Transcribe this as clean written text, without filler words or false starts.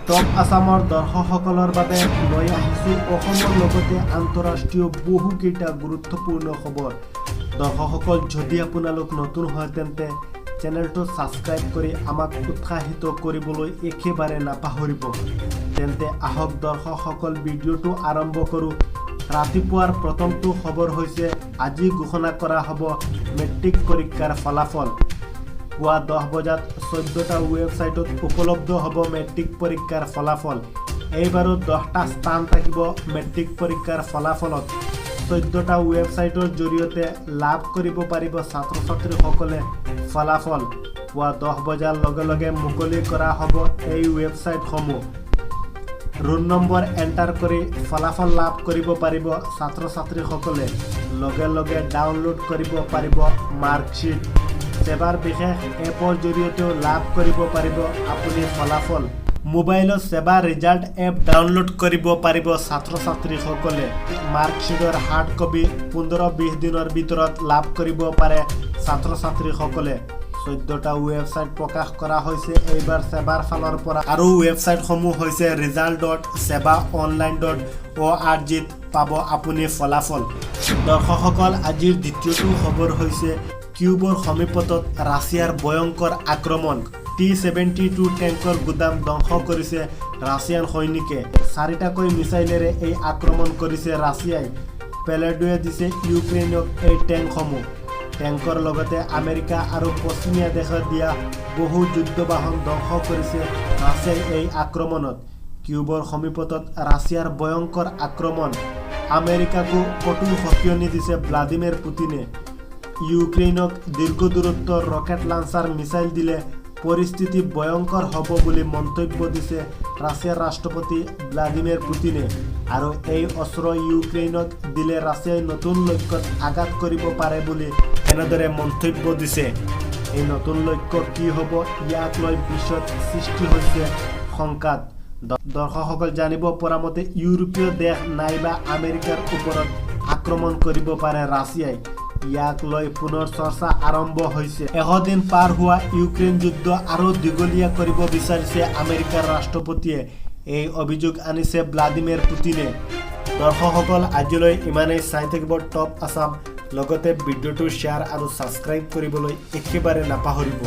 Top আসামৰ দৰ্শকসকলৰ বাবে লৈ আহিছোঁ অসমৰ লগতে আন্তঃৰাষ্ট্ৰীয় বহুকেইটা গুৰুত্বপূৰ্ণ খবৰ। দৰ্শকসকল, যদি আপোনালোক নতুন হয় তেন্তে চেনেলটো ছাবস্ক্ৰাইব কৰি আমাক উৎসাহিত কৰিবলৈ একেবাৰে নাপাহৰিব। তেন্তে আহক দৰ্শকসকল, ভিডিঅ'টো আৰম্ভ কৰোঁ। ৰাতিপুৱাৰ প্ৰথমটো খবৰ হৈছে আজি ঘোষণা কৰা হ'ব মেট্ৰিক পৰীক্ষাৰ ফলাফল। পুৱা 10 বজাত 14টা ৱেবছাইটত উপলব্ধ হ'ব মেট্ৰিক পৰীক্ষাৰ ফলাফল। এইবাৰো 10টা স্থান থাকিব মেট্ৰিক পৰীক্ষাৰ ফলাফলত। 14টা ৱেবছাইটৰ জৰিয়তে লাভ কৰিব পাৰিব ছাত্ৰ ছাত্ৰীসকলে ফলাফল। পুৱা 10 বজাৰ লগে লগে মুকলি কৰা হ'ব এই ৱেবছাইটসমূহ। ৰোল নম্বৰ এণ্টাৰ কৰি ফলাফল লাভ কৰিব পাৰিব ছাত্ৰ ছাত্ৰীসকলে। লগে লগে ডাউনলোড কৰিব পাৰিব মাৰ্কশ্বিট। সেৱাৰ বিশেষ এপৰ জৰিয়তেও লাভ কৰিব পাৰিব আপুনি ফলাফল। মোবাইলত সেৱা ৰিজাল্ট এপ ডাউনলোড কৰিব পাৰিব ছাত্ৰ ছাত্ৰীসকলে। মাৰ্কশ্বিটৰ হাৰ্ড কপি 15-20 দিনৰ ভিতৰত লাভ কৰিব পাৰে ছাত্ৰ ছাত্ৰীসকলে। 14টা ৱেবছাইট প্ৰকাশ কৰা হৈছে এইবাৰ সেৱাৰ ফালৰ পৰা, আৰু ৱেবছাইটসমূহ হৈছে result.sebaonline.org ত পাব আপুনি ফলাফল। দৰ্শকসকল, আজিৰ দ্বিতীয়টো খবৰ হৈছে কিউবৰ সমীপত ৰাছিয়াৰ ভয়ংকৰ আক্ৰমণ। T-72 টেংকৰ গুদাম ধ্বংস কৰিছে ৰাছিয়ান সৈনিকে। 4টাকৈ মিছাইলেৰে এই আক্ৰমণ কৰিছে ৰাছিয়াই। পেলেডোৱে দিছে ইউক্ৰেইনক এই টেংকসমূহ। টেংকৰ লগতে আমেৰিকা আৰু পশ্চিমীয়া দেশত দিয়া বহু যুদ্ধ বাহন ধ্বংস কৰিছে ৰাছিয়াই এই আক্ৰমণত। কিউবৰ সমীপত ৰাছিয়াৰ ভয়ংকৰ আক্ৰমণ। আমেৰিকাকো কঠোৰ সকিয়নি দিছে ভ্লাদিমিৰ পুটিনে। ইউক্ৰেইনক দীৰ্ঘ দূৰত্বৰ ৰকেট লাঞ্চাৰ মিছাইল দিলে পৰিস্থিতি ভয়ংকৰ হ'ব বুলি মন্তব্য দিছে ৰাছিয়াৰ ৰাষ্ট্ৰপতি ভ্লাদিমিৰ পুটিনে। আৰু এই অস্ত্ৰ ইউক্ৰেইনক দিলে ৰাছিয়াই নতুন লক্ষ্যত আঘাত কৰিব পাৰে বুলি এনেদৰে মন্তব্য দিছে। এই নতুন লক্ষ্য কি হ'ব, ইয়াক লৈ বিশ্বত সৃষ্টি হৈছে শংকাত। দৰ্শকসকল, জানিব পৰা মতে ইউৰোপীয় দেশ নাইবা আমেৰিকাৰ ওপৰত আক্ৰমণ কৰিব পাৰে ৰাছিয়াই। ইয়াক লৈ পুনৰ চৰ্চা আৰম্ভ হৈছে। 100 দিন পাৰ হোৱা ইউক্ৰেইন যুদ্ধ আৰু দীঘলীয়া কৰিব বিচাৰিছে আমেৰিকাৰ ৰাষ্ট্ৰপতিয়ে। এই অভিযোগ আনিছে ভ্লাদিমিৰ পুটিনে। দৰ্শকসকল, আজিলৈ ইমানেই। চাই থাকিব টপ আছাম। লগতে ভিডিঅ'টো শ্বেয়াৰ আৰু ছাবস্ক্ৰাইব কৰিবলৈ একেবাৰে নাপাহৰিব।